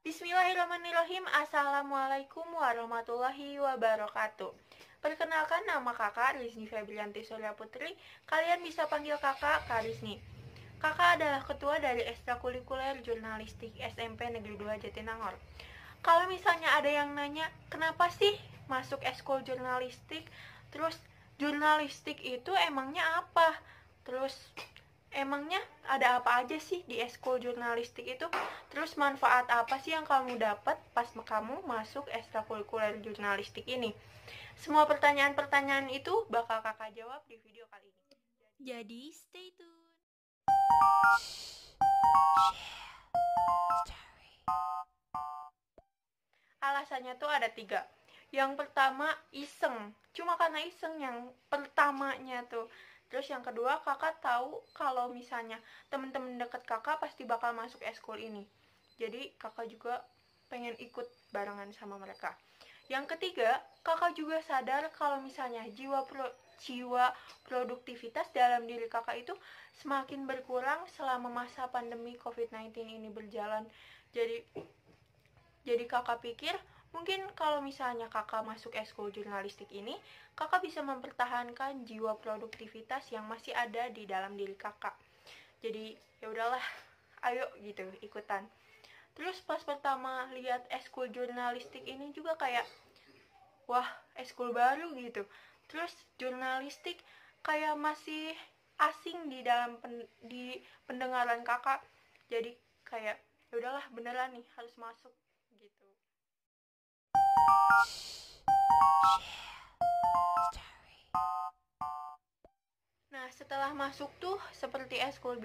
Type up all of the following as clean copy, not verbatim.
Bismillahirrahmanirrahim. Assalamualaikum warahmatullahi wabarakatuh. Perkenalkan, nama kakak Rizny Febrianti Surya Putri. Kalian bisa panggil kakak Kak Rizny. Kakak adalah ketua dari ekstrakurikuler jurnalistik SMP Negeri 2 Jatinangor. Kalau misalnya ada yang nanya, kenapa sih masuk ekskul jurnalistik? Terus jurnalistik itu emangnya apa? Terus emangnya ada apa aja sih di ekskul jurnalistik itu? Terus manfaat apa sih yang kamu dapat pas kamu masuk ekstrakurikuler jurnalistik ini? Semua pertanyaan-pertanyaan itu bakal kakak jawab di video kali ini. Jadi stay tune. Alasannya tuh ada 3. Yang pertama, iseng. Cuma karena iseng yang pertamanya tuh. Terus yang kedua, kakak tahu kalau misalnya temen-temen deket kakak pasti bakal masuk eskul ini. Jadi kakak juga pengen ikut barengan sama mereka. Yang ketiga, kakak juga sadar kalau misalnya jiwa produktivitas dalam diri kakak itu semakin berkurang selama masa pandemi COVID-19 ini berjalan. Jadi kakak pikir mungkin kalau misalnya kakak masuk ekskul jurnalistik ini, kakak bisa mempertahankan jiwa produktivitas yang masih ada di dalam diri kakak. Jadi ya udahlah, ayo gitu ikutan. Terus pas pertama lihat ekskul jurnalistik ini juga kayak, wah, ekskul baru gitu. Terus jurnalistik kayak masih asing di pendengaran kakak. Jadi kayak ya udahlah, beneran nih harus masuk gitu. Nah, setelah masuk tuh seperti eskul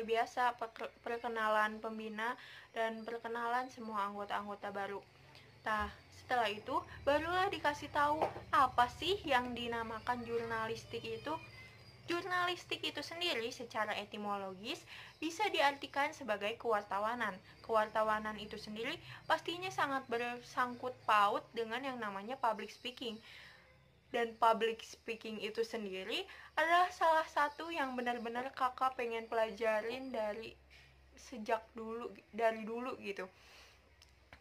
biasa, perkenalan pembina dan perkenalan semua anggota-anggota baru. Nah, setelah itu barulah dikasih tahu apa sih yang dinamakan jurnalistik itu. Jurnalistik itu sendiri secara etimologis bisa diartikan sebagai kewartawanan. Kewartawanan itu sendiri pastinya sangat bersangkut paut dengan yang namanya public speaking. Dan public speaking itu sendiri adalah salah satu yang benar-benar kakak pengen pelajarin dari dulu gitu.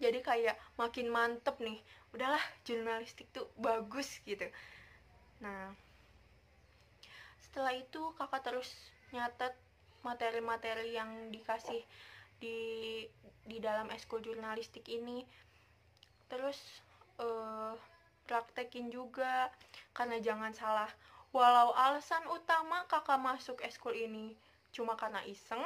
Jadi kayak makin mantep nih, udahlah jurnalistik tuh bagus gitu. Nah, setelah itu kakak terus nyatet materi-materi yang dikasih di dalam ekskul jurnalistik ini. Terus praktekin juga, karena jangan salah, walau alasan utama kakak masuk ekskul ini cuma karena iseng,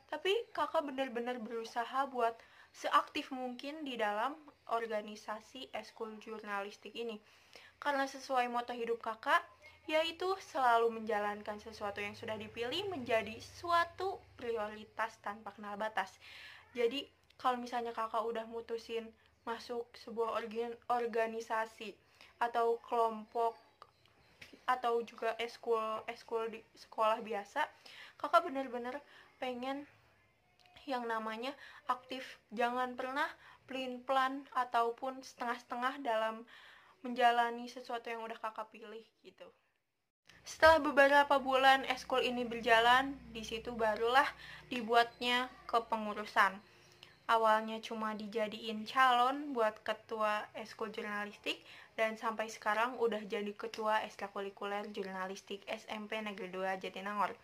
tapi kakak benar-benar berusaha buat seaktif mungkin di dalam organisasi ekskul jurnalistik ini. Karena sesuai moto hidup kakak, yaitu selalu menjalankan sesuatu yang sudah dipilih menjadi suatu prioritas tanpa kenal batas. Jadi kalau misalnya kakak udah mutusin masuk sebuah organisasi atau kelompok atau juga eskul di sekolah biasa, kakak benar-benar pengen yang namanya aktif. Jangan pernah pelin-pelan ataupun setengah-setengah dalam menjalani sesuatu yang udah kakak pilih gitu. Setelah beberapa bulan ekskul ini berjalan, di situ barulah dibuatnya kepengurusan. Awalnya cuma dijadiin calon buat ketua ekskul jurnalistik, dan sampai sekarang udah jadi ketua ekstrakurikuler jurnalistik SMP Negeri 2 Jatinangor.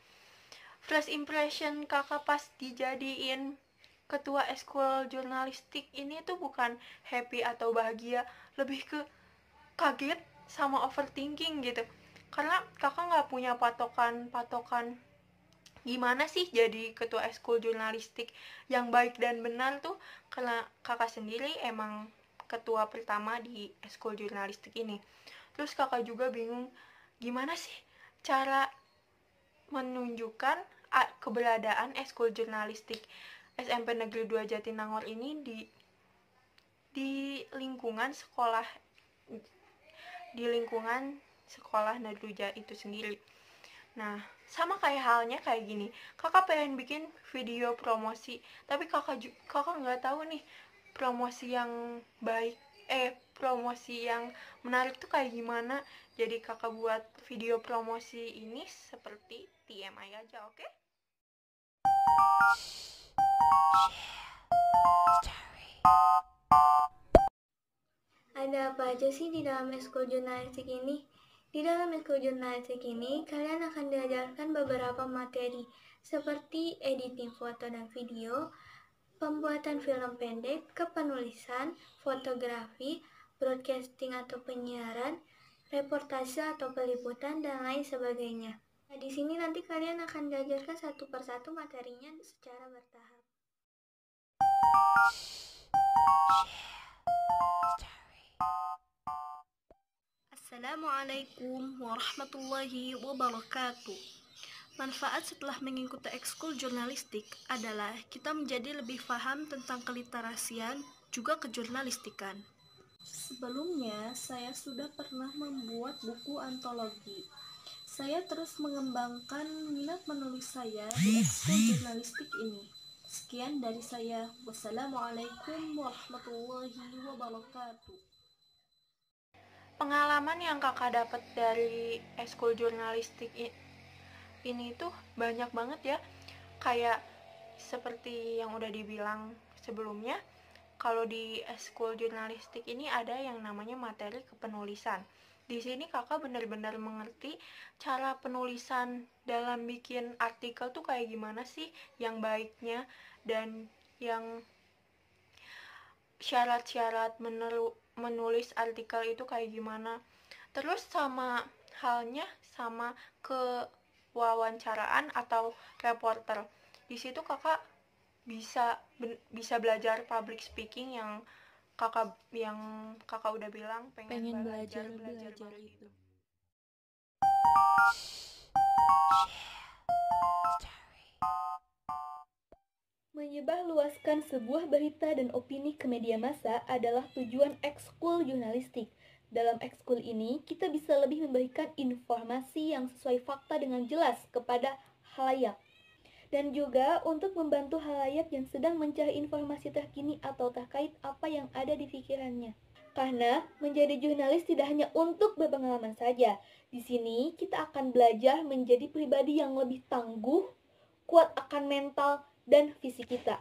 First impression kakak pas dijadiin ketua ekskul jurnalistik ini tuh bukan happy atau bahagia, lebih ke kaget sama overthinking gitu. Karena kakak nggak punya patokan gimana sih jadi ketua ekskul jurnalistik yang baik dan benar tuh, karena kakak sendiri emang ketua pertama di ekskul jurnalistik ini. Terus kakak juga bingung gimana sih cara menunjukkan keberadaan ekskul jurnalistik SMP Negeri 2 Jatinangor ini di lingkungan sekolah negeri itu sendiri. Nah, sama kayak halnya kayak gini, kakak pengen bikin video promosi, tapi kakak nggak tahu nih promosi yang baik, promosi yang menarik tuh kayak gimana. Jadi kakak buat video promosi ini seperti TMI aja, oke? Ada apa aja sih di dalam ekskul jurnalistik ini? Di dalam ekskul jurnalistik ini, kalian akan diajarkan beberapa materi seperti editing foto dan video, pembuatan film pendek, kepenulisan, fotografi, broadcasting atau penyiaran, reportase atau peliputan, dan lain sebagainya. Nah, di sini nanti kalian akan diajarkan satu persatu materinya secara bertahap. Assalamualaikum warahmatullahi wabarakatuh. Manfaat setelah mengikuti ekskul jurnalistik adalah kita menjadi lebih paham tentang keliterasian, juga kejurnalistikan. Sebelumnya, saya sudah pernah membuat buku antologi. Saya terus mengembangkan minat menulis saya di ekskul jurnalistik ini. Sekian dari saya. Wassalamualaikum warahmatullahi wabarakatuh. Pengalaman yang kakak dapat dari ekskul jurnalistik ini tuh banyak banget ya. Kayak seperti yang udah dibilang sebelumnya, kalau di ekskul jurnalistik ini ada yang namanya materi kepenulisan. Di sini kakak benar-benar mengerti cara penulisan dalam bikin artikel tuh kayak gimana sih yang baiknya, dan yang syarat-syarat menulis artikel itu kayak gimana. Terus sama halnya sama kewawancaraan atau reporter. Di situ kakak bisa belajar public speaking yang kakak udah bilang pengen belajar itu. Menyebarluaskan sebuah berita dan opini ke media massa adalah tujuan ekskul jurnalistik. Dalam ekskul ini, kita bisa lebih memberikan informasi yang sesuai fakta dengan jelas kepada khalayak. Dan juga untuk membantu khalayak yang sedang mencari informasi terkini atau terkait apa yang ada di pikirannya. Karena menjadi jurnalis tidak hanya untuk berpengalaman saja. Di sini kita akan belajar menjadi pribadi yang lebih tangguh, kuat akan mental dan fisik kita.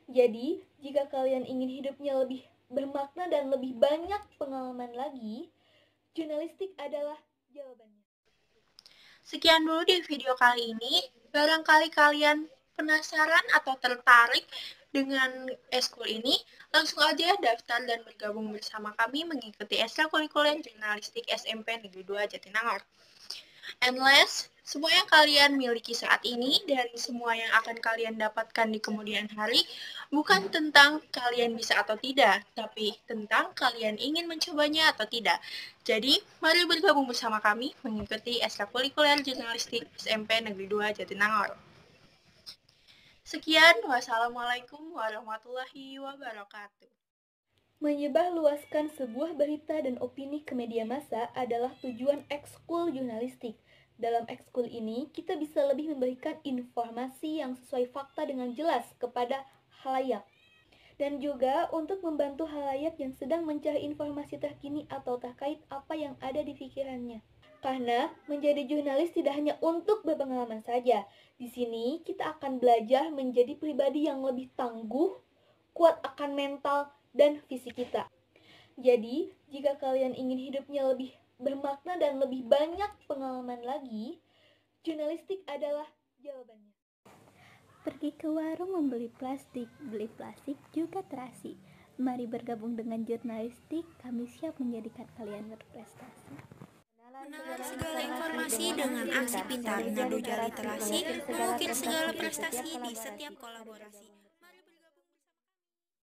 Jadi, jika kalian ingin hidupnya lebih bermakna dan lebih banyak pengalaman lagi, jurnalistik adalah jawabannya. Sekian dulu di video kali ini. Barangkali kalian penasaran atau tertarik dengan ekskul ini, langsung aja daftar dan bergabung bersama kami mengikuti ekstrakurikuler jurnalistik SMP Negeri 2 Jatinangor. And last, semua yang kalian miliki saat ini dan semua yang akan kalian dapatkan di kemudian hari bukan tentang kalian bisa atau tidak, tapi tentang kalian ingin mencobanya atau tidak. Jadi, mari bergabung bersama kami mengikuti ekstrakurikuler jurnalistik SMP Negeri 2 Jatinangor. Sekian, wassalamualaikum warahmatullahi wabarakatuh. Menyebarluaskan sebuah berita dan opini ke media massa adalah tujuan ekskul jurnalistik. Dalam ekskul ini, kita bisa lebih memberikan informasi yang sesuai fakta dengan jelas kepada khalayak. Dan juga untuk membantu khalayak yang sedang mencari informasi terkini atau terkait apa yang ada di pikirannya. Karena menjadi jurnalis tidak hanya untuk berpengalaman saja. Di sini kita akan belajar menjadi pribadi yang lebih tangguh, kuat akan mental dan fisik kita. Jadi, jika kalian ingin hidupnya lebih bermakna dan lebih banyak pengalaman lagi, jurnalistik adalah jawabannya. Pergi ke warung membeli plastik, beli plastik juga terasi. Mari bergabung dengan jurnalistik, kami siap menjadikan kalian berprestasi. Menalar segala informasi dengan aksi pintar, nado jari terasi, mengukir segala prestasi di setiap kolaborasi.